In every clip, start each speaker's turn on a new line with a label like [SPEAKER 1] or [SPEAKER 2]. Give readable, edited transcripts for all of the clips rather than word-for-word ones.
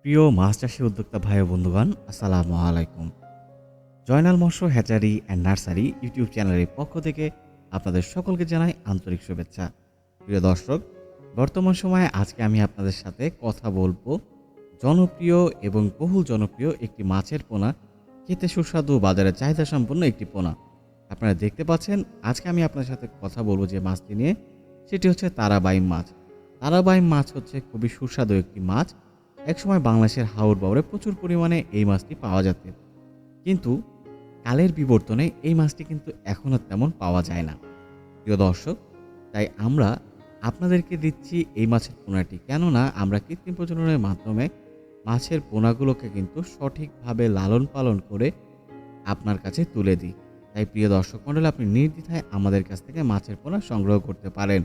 [SPEAKER 1] প্রিয় মাছ চাষী উদ্যোক্তা ভাই ও বন্ধুগণ, আসসালামু আলাইকুম। জয়নাল মৎস্য হ্যাচারি অ্যান্ড নার্সারি ইউটিউব চ্যানেলের পক্ষ থেকে আপনাদের সকলকে জানাই আন্তরিক শুভেচ্ছা। প্রিয় দর্শক, বর্তমান সময়ে আজকে আমি আপনাদের সাথে কথা বলবো জনপ্রিয় এবং বহুল জনপ্রিয় একটি মাছের পোনা, খেতে সুস্বাদু, বাজারে চাহিদা সম্পন্ন একটি পোনা। আপনারা দেখতে পাচ্ছেন, আজকে আমি আপনাদের সাথে কথা বলবো যে মাছটি নিয়ে, সেটি হচ্ছে তারাবাইম মাছ। তারাবাইম মাছ হচ্ছে খুবই সুস্বাদু একটি মাছ। একসময় বাংলাদেশের হাওর বাওরে প্রচুর পরিমাণে এই মাছটি পাওয়া যেত, কিন্তু কালের বিবর্তনে এই মাছটি কিন্তু এখন আর তেমন পাওয়া যায় না। প্রিয় দর্শক, তাই আমরা আপনাদেরকে দিচ্ছি এই মাছের পোনাটি, কেননা আমরা কৃত্রিম প্রজননের মাধ্যমে মাছের পোনাগুলোকে কিন্তু সঠিকভাবে লালন পালন করে আপনার কাছে তুলে দিই। তাই প্রিয় দর্শক মণ্ডলী, আপনি নির্দ্বিধায় আমাদের কাছ থেকে মাছের পোনা সংগ্রহ করতে পারেন।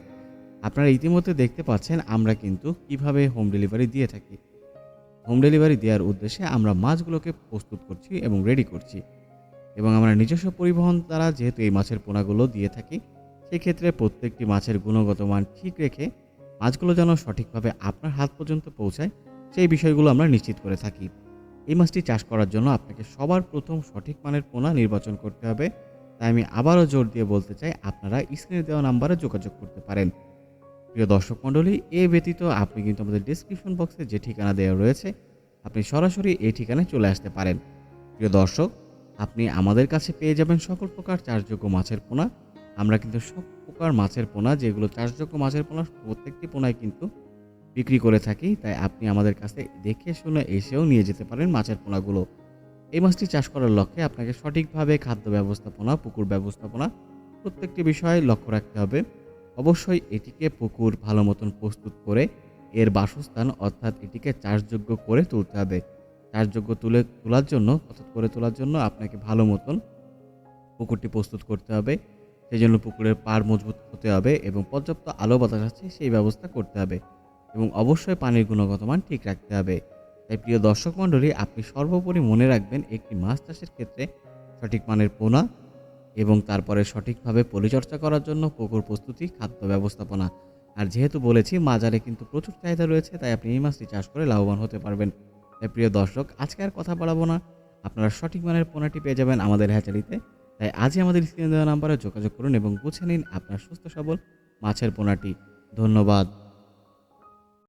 [SPEAKER 1] আপনারা ইতিমধ্যে দেখতে পাচ্ছেন আমরা কিন্তু কিভাবে হোম ডেলিভারি দিয়ে থাকি। হোম ডেলিভারি দেওয়ার উদ্দেশ্যে আমরা মাছগুলোকে প্রস্তুত করছি এবং রেডি করছি, এবং আমরা নিজস্ব পরিবহন দ্বারা যেহেতু এই মাছের পোনাগুলো দিয়ে থাকি, সেক্ষেত্রে প্রত্যেকটি মাছের গুণগত মান ঠিক রেখে মাছগুলো যেন সঠিকভাবে আপনার হাত পর্যন্ত পৌঁছায়, সেই বিষয়গুলো আমরা নিশ্চিত করে থাকি। এই মাছটি চাষ করার জন্য আপনাকে সবার প্রথম সঠিক মানের পোনা নির্বাচন করতে হবে। তাই আমি আবারও জোর দিয়ে বলতে চাই, আপনারা স্ক্রিনে দেওয়া নাম্বারে যোগাযোগ করতে পারেন। প্রিয় দর্শক মণ্ডলী, এ ব্যতীত আপনি কিন্তু আমাদের ডেসক্রিপশন বক্সে যে ঠিকানা দেওয়া রয়েছে, আপনি সরাসরি এই ঠিকানায় চলে আসতে পারেন। প্রিয় দর্শক, আপনি আমাদের কাছে পেয়ে যাবেন সকল প্রকার চাষযোগ্য মাছের পোনা। আমরা কিন্তু সব প্রকার মাছের পোনা, যেগুলো চাষযোগ্য মাছের পোনা, প্রত্যেকটি পোনায় কিন্তু বিক্রি করে থাকি। তাই আপনি আমাদের কাছে দেখে শুনে এসেও নিয়ে যেতে পারেন মাছের পোনাগুলো। এই মাছটি চাষ করার লক্ষ্যে আপনাকে সঠিকভাবে খাদ্য ব্যবস্থাপনা, পুকুর ব্যবস্থাপনা, প্রত্যেকটি বিষয়ে লক্ষ্য রাখতে হবে। অবশ্যই এটিকে পুকুর ভালো মতন প্রস্তুত করে এর বাসস্থান অর্থাৎ এটিকে চাষযোগ্য করে তুলতে হবে। চাষযোগ্য তোলার জন্য আপনাকে ভালো মতন পুকুরটি প্রস্তুত করতে হবে। সেই জন্য পুকুরের পাড় মজবুত হতে হবে এবং পর্যাপ্ত আলো বাতাস আছে সেই ব্যবস্থা করতে হবে, এবং অবশ্যই পানির গুণগত মান ঠিক রাখতে হবে। তাই প্রিয় দর্শক মণ্ডলী, আপনি সর্বোপরি মনে রাখবেন, একটি মাছ চাষের ক্ষেত্রে সঠিক মানের পোনা এবং তারপরে সঠিকভাবে পরিচর্যা করার জন্য পুকুর প্রস্তুতি, খাদ্য ব্যবস্থাপনা। আর যেহেতু বলেছি বাজারে কিন্তু প্রচুর চাহিদা রয়েছে, তাই আপনি এই মাছটি চাষ করে লাভবান হতে পারবেন। তাই প্রিয় দর্শক, আজকে আর কথা বাড়াবো না, আপনারা সঠিক মানের পোনাটি পেয়ে যাবেন আমাদের হ্যাচারিতে। তাই আজই আমাদের স্ক্রিনে দেওয়া নাম্বারে যোগাযোগ করুন এবং বুঝে নিন আপনার সুস্থ সবল মাছের পোনাটি। ধন্যবাদ।